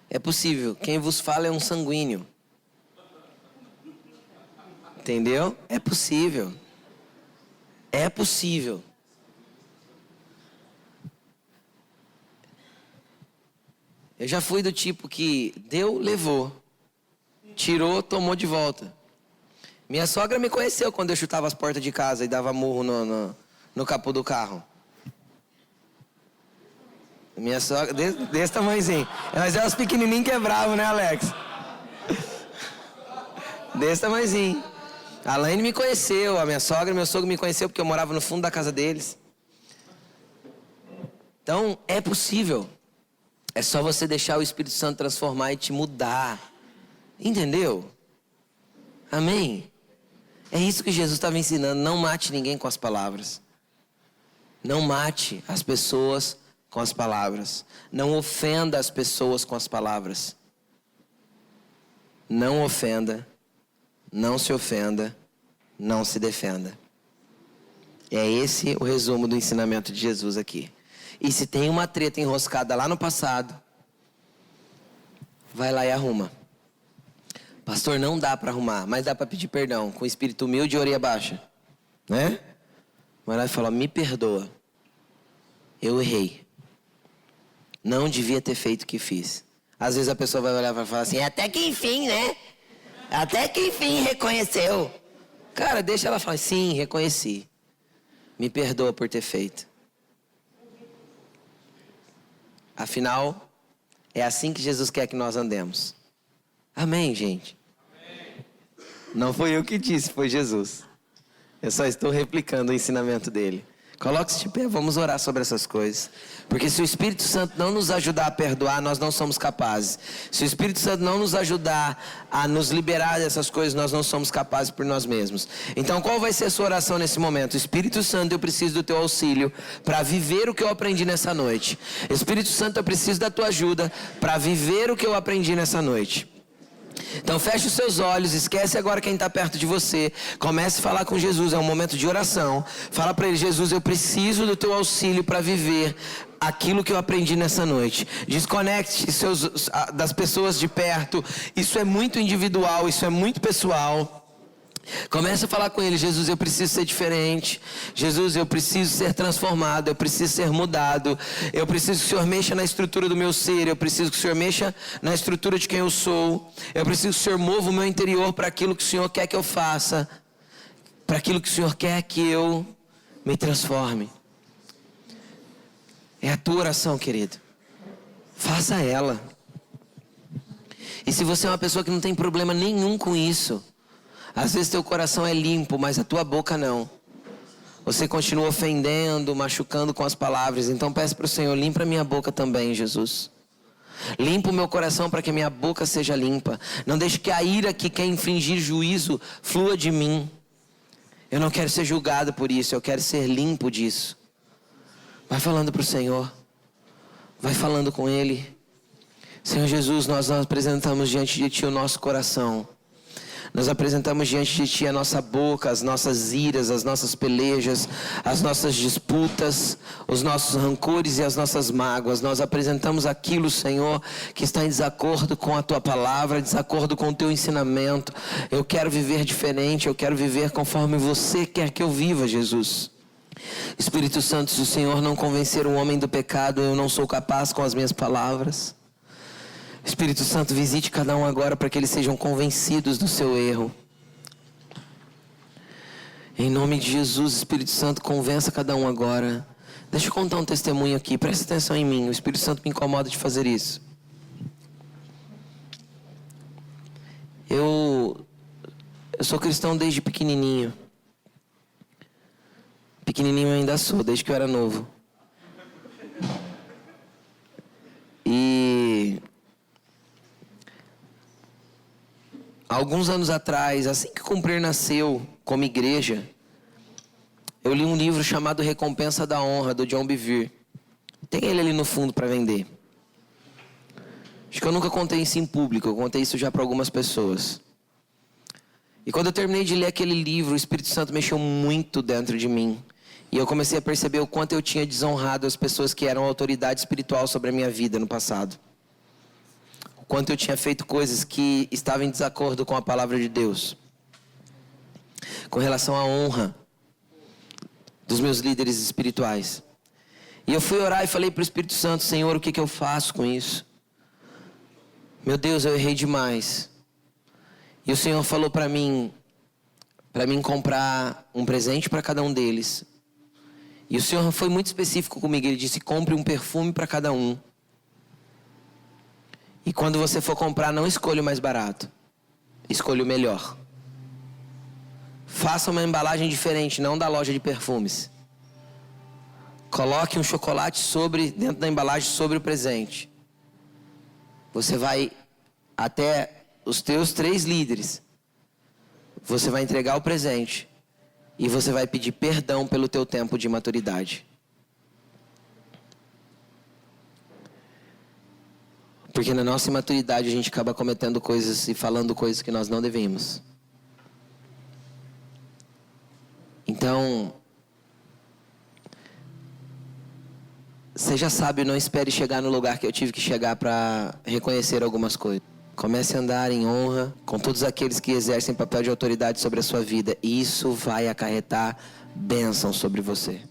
Speaker 1: É possível. Quem vos fala é um sanguíneo. Entendeu? É possível. É possível. Eu já fui do tipo que deu, levou. Tirou, tomou de volta. Minha sogra me conheceu quando eu chutava as portas de casa e dava murro no capô do carro. Minha sogra, desse tamanhozinho. Mas é os pequenininhos quebravam, né, Alex? Desse tamanhozinho. A Laine me conheceu, a minha sogra e meu sogro me conheceu porque eu morava no fundo da casa deles. Então, é possível. É só você deixar o Espírito Santo transformar e te mudar. Entendeu? Amém? É isso que Jesus estava ensinando. Não mate ninguém com as palavras. Não mate as pessoas com as palavras. Não ofenda as pessoas com as palavras. Não ofenda. Não se ofenda. Não se defenda. É esse o resumo do ensinamento de Jesus aqui. E se tem uma treta enroscada lá no passado, vai lá e arruma. Pastor, não dá para arrumar, mas dá para pedir perdão com espírito humilde e orelha baixa, né? Vai lá e fala: me perdoa, eu errei, não devia ter feito o que fiz. Às vezes a pessoa vai olhar e vai falar assim: até que enfim, né? Até que enfim reconheceu. Cara, deixa ela falar: sim, reconheci, me perdoa por ter feito. Afinal, é assim que Jesus quer que nós andemos. Amém, gente? Amém. Não foi eu que disse, foi Jesus. Eu só estou replicando o ensinamento dele. Coloque-se de pé, vamos orar sobre essas coisas. Porque se o Espírito Santo não nos ajudar a perdoar, nós não somos capazes. Se o Espírito Santo não nos ajudar a nos liberar dessas coisas, nós não somos capazes por nós mesmos. Então, qual vai ser a sua oração nesse momento? Espírito Santo, eu preciso do teu auxílio para viver o que eu aprendi nessa noite. Espírito Santo, eu preciso da tua ajuda para viver o que eu aprendi nessa noite. Então feche os seus olhos, esquece agora quem está perto de você. Comece a falar com Jesus, é um momento de oração. Fala para ele: Jesus, eu preciso do teu auxílio para viver aquilo que eu aprendi nessa noite. Desconecte das pessoas de perto. Isso é muito individual, isso é muito pessoal. Comece a falar com ele: Jesus, eu preciso ser diferente. Jesus, eu preciso ser transformado. Eu preciso ser mudado. Eu preciso que o Senhor mexa na estrutura do meu ser. Eu preciso que o Senhor mexa na estrutura de quem eu sou. Eu preciso que o Senhor mova o meu interior para aquilo que o Senhor quer que eu faça, para aquilo que o Senhor quer que eu me transforme. É a tua oração, querido. Faça ela. E se você é uma pessoa que não tem problema nenhum com isso, às vezes teu coração é limpo, mas a tua boca não. Você continua ofendendo, machucando com as palavras. Então peça para o Senhor: limpa a minha boca também, Jesus. Limpa o meu coração para que a minha boca seja limpa. Não deixe que a ira que quer infringir juízo flua de mim. Eu não quero ser julgado por isso, eu quero ser limpo disso. Vai falando para o Senhor. Vai falando com Ele. Senhor Jesus, nós apresentamos diante de Ti o nosso coração. Nós apresentamos diante de Ti a nossa boca, as nossas iras, as nossas pelejas, as nossas disputas, os nossos rancores e as nossas mágoas. Nós apresentamos aquilo, Senhor, que está em desacordo com a Tua palavra, desacordo com o Teu ensinamento. Eu quero viver diferente, eu quero viver conforme Você quer que eu viva, Jesus. Espírito Santo, se o Senhor não convencer o homem do pecado, eu não sou capaz com as minhas palavras. Espírito Santo, visite cada um agora para que eles sejam convencidos do seu erro. Em nome de Jesus, Espírito Santo, convença cada um agora. Deixa eu contar um testemunho aqui, presta atenção em mim. O Espírito Santo me incomoda de fazer isso. Eu sou cristão desde pequenininho. Pequenininho eu ainda sou, desde que eu era novo. E alguns anos atrás, assim que Cumprir nasceu como igreja, eu li um livro chamado Recompensa da Honra, do John Bevere. Tem ele ali no fundo para vender. Acho que eu nunca contei isso em público, eu contei isso já para algumas pessoas. E quando eu terminei de ler aquele livro, o Espírito Santo mexeu muito dentro de mim. E eu comecei a perceber o quanto eu tinha desonrado as pessoas que eram autoridade espiritual sobre a minha vida no passado. O quanto eu tinha feito coisas que estavam em desacordo com a palavra de Deus. Com relação à honra dos meus líderes espirituais. E eu fui orar e falei para o Espírito Santo: Senhor, o que eu faço com isso? Meu Deus, eu errei demais. E o Senhor falou para mim comprar um presente para cada um deles. E o Senhor foi muito específico comigo. Ele disse: compre um perfume para cada um. E quando você for comprar, não escolha o mais barato. Escolha o melhor. Faça uma embalagem diferente, não da loja de perfumes. Coloque um chocolate dentro da embalagem sobre o presente. Você vai até os teus 3 líderes. Você vai entregar o presente. E você vai pedir perdão pelo teu tempo de imaturidade. Porque na nossa imaturidade a gente acaba cometendo coisas e falando coisas que nós não devemos. Então, seja sábio, não espere chegar no lugar que eu tive que chegar para reconhecer algumas coisas. Comece a andar em honra com todos aqueles que exercem papel de autoridade sobre a sua vida. E isso vai acarretar bênção sobre você.